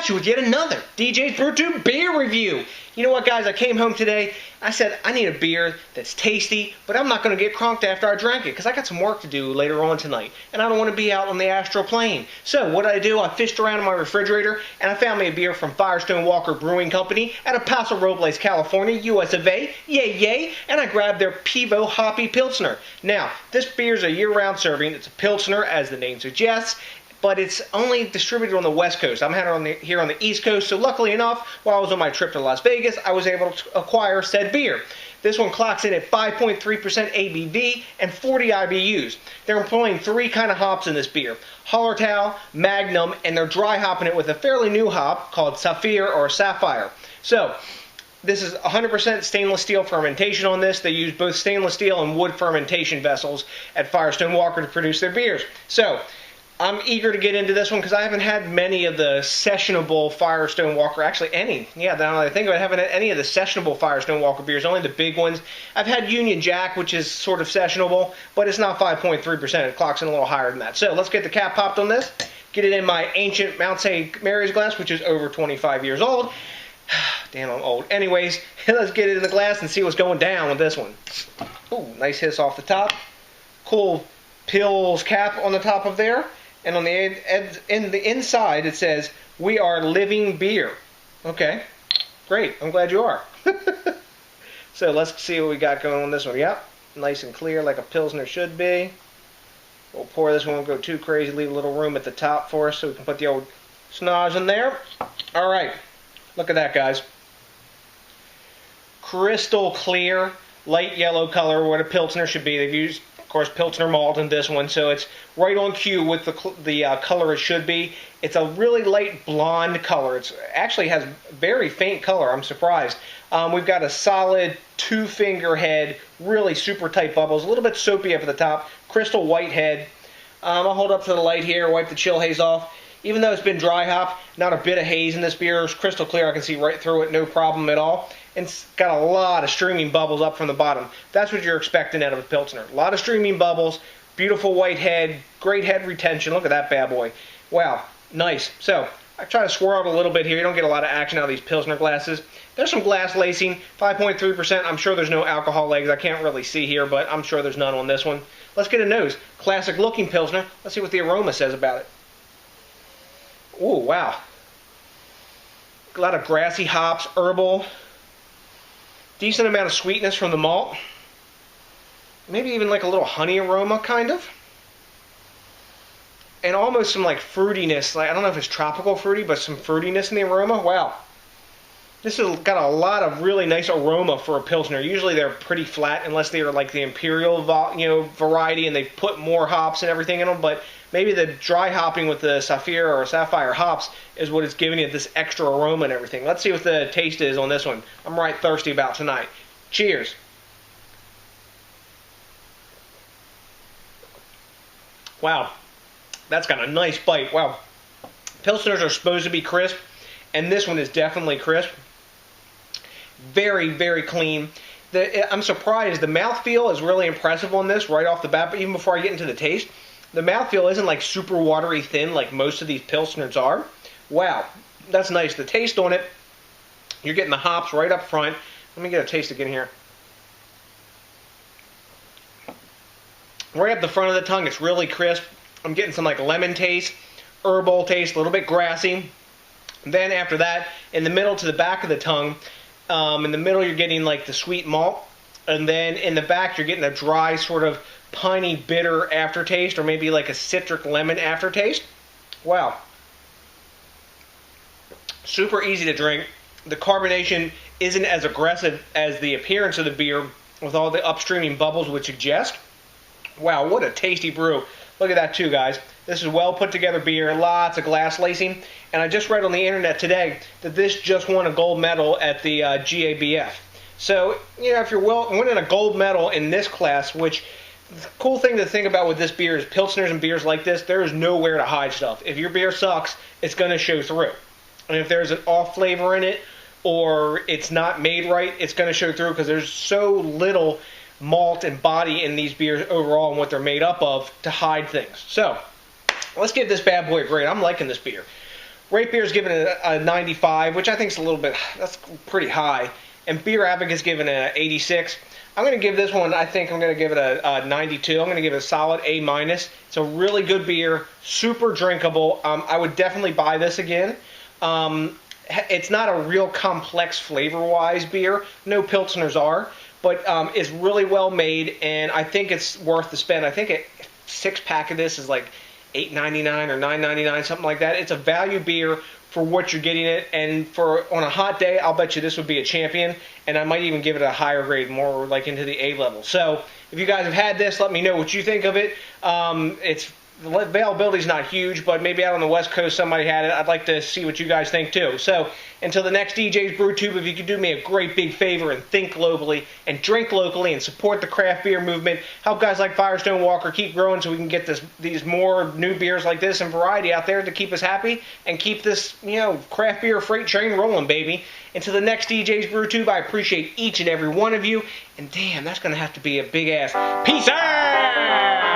at you with yet another DJs BrewTube beer review. You know what, guys? I came home today. I said I need a beer that's tasty, but I'm not going to get crunked after I drank it because I got some work to do later on tonight, and I don't want to be out on the astral plane. So what did I do? I fished around in my refrigerator, and I found me a beer from Firestone Walker Brewing Company out of Paso Robles, California, US of A. Yay, yay! And I grabbed their Pivo Pilsner. Now, this beer is a year-round serving. It's a Pilsner, as the name suggests, but it's only distributed on the West Coast. I'm here on the East Coast, so luckily enough, while I was on my trip to Las Vegas, I was able to acquire said beer. This one clocks in at 5.3% ABV and 40 IBUs. They're employing three kind of hops in this beer: Hallertau, Magnum, and they're dry hopping it with a fairly new hop called Saphir or Sapphire. So, this is 100% stainless steel fermentation on this. They use both stainless steel and wood fermentation vessels at Firestone Walker to produce their beers. So, I'm eager to get into this one because I haven't had many of the sessionable Firestone Walker, actually any. Yeah, now that I think of it, I haven't had any of the sessionable Firestone Walker beers, only the big ones. I've had Union Jack, which is sort of sessionable, but it's not 5.3%. It clocks in a little higher than that. So let's get the cap popped on this, get it in my ancient Mount St. Mary's glass, which is over 25 years old. Damn, I'm old. Anyways, let's get it in the glass and see what's going down with this one. Ooh, nice hiss off the top. Cool Pils cap on the top of there. And on the inside, it says, "We are living beer." Okay, great. I'm glad you are. So let's see what we got going on this one. Yep, nice and clear like a Pilsner should be. We'll pour this one, won't go too crazy. Leave a little room at the top for us so we can put the old snaz in there. All right, look at that, guys. Crystal clear, light yellow color, what a Pilsner should be. They've used, of course, Pilsner malt in this one, so it's right on cue with the color it should be. It's a really light blonde color. It actually has very faint color. I'm surprised. We've got a solid 2-finger head, really super tight bubbles, a little bit soapy up at the top, crystal white head. I'll hold up to the light here, wipe the chill haze off. Even though it's been dry hop, not a bit of haze in this beer. It's crystal clear. I can see right through it, no problem at all. And it's got a lot of streaming bubbles up from the bottom. That's what you're expecting out of a Pilsner. A lot of streaming bubbles, beautiful white head, great head retention. Look at that bad boy. Wow, nice. So, I try to swirl it a little bit here. You don't get a lot of action out of these Pilsner glasses. There's some glass lacing, 5.3%. I'm sure there's no alcohol legs. I can't really see here, but I'm sure there's none on this one. Let's get a nose. Classic looking Pilsner. Let's see what the aroma says about it. Ooh, wow. A lot of grassy hops, herbal. Decent amount of sweetness from the malt. Maybe even like a little honey aroma, kind of. And almost some like fruitiness. Like, I don't know if it's tropical fruity, but some fruitiness in the aroma. Wow. This has got a lot of really nice aroma for a Pilsner. Usually they're pretty flat unless they are like the Imperial variety and they put more hops and everything in them. But maybe the dry hopping with the Saphir or Sapphire hops is what is giving it this extra aroma and everything. Let's see what the taste is on this one. I'm right thirsty about tonight. Cheers. Wow. That's got a nice bite. Wow. Pilsners are supposed to be crisp, and this one is definitely crisp. Very, very clean. I'm surprised. The mouthfeel is really impressive on this right off the bat, but even before I get into the taste, the mouthfeel isn't like super watery thin like most of these Pilsners are. Wow, that's nice. The taste on it, you're getting the hops right up front. Let me get a taste again here. Right up the front of the tongue, it's really crisp. I'm getting some like lemon taste, herbal taste, a little bit grassy. Then after that, in the middle to the back of the tongue, in the middle you're getting like the sweet malt, and then in the back you're getting a dry sort of piney bitter aftertaste, or maybe like a citric lemon aftertaste. Wow. Super easy to drink. The carbonation isn't as aggressive as the appearance of the beer with all the upstreaming bubbles would suggest. Wow, what a tasty brew. Look at that too, guys. This is well put together beer, lots of glass lacing, and I just read on the internet today that this just won a gold medal at the GABF. So, you know, if you're winning a gold medal in this class, which the cool thing to think about with this beer is Pilsners and beers like this, there is nowhere to hide stuff. If your beer sucks, it's going to show through. And if there's an off flavor in it, or it's not made right, it's going to show through because there's so little malt and body in these beers overall and what they're made up of to hide things. So, let's give this bad boy a grade. I'm liking this beer. Rate Beer's given it a 95, which I think is a little bit, that's pretty high. And Beer Advocate's given it an 86. I'm going to give this one, I think I'm going to give it a 92. I'm going to give it a solid A-. It's a really good beer, super drinkable. I would definitely buy this again. It's not a real complex flavor-wise beer. No Pilsners are. But it's really well made, and I think it's worth the spend. I think a 6-pack of this is like $8.99 or $9.99, something like that. It's a value beer for what you're getting it, and for on a hot day, I'll bet you this would be a champion, and I might even give it a higher grade, more like into the A level. So if you guys have had this, let me know what you think of it. The availability is not huge, but maybe out on the West Coast somebody had it. I'd like to see what you guys think too. So until the next DJs BrewTube, if you could do me a great big favor and think globally and drink locally and support the craft beer movement, help guys like Firestone Walker keep growing so we can get these more new beers like this and variety out there to keep us happy and keep this, craft beer freight train rolling, baby. Until the next DJs BrewTube, I appreciate each and every one of you. And damn, that's going to have to be a big ass peace out!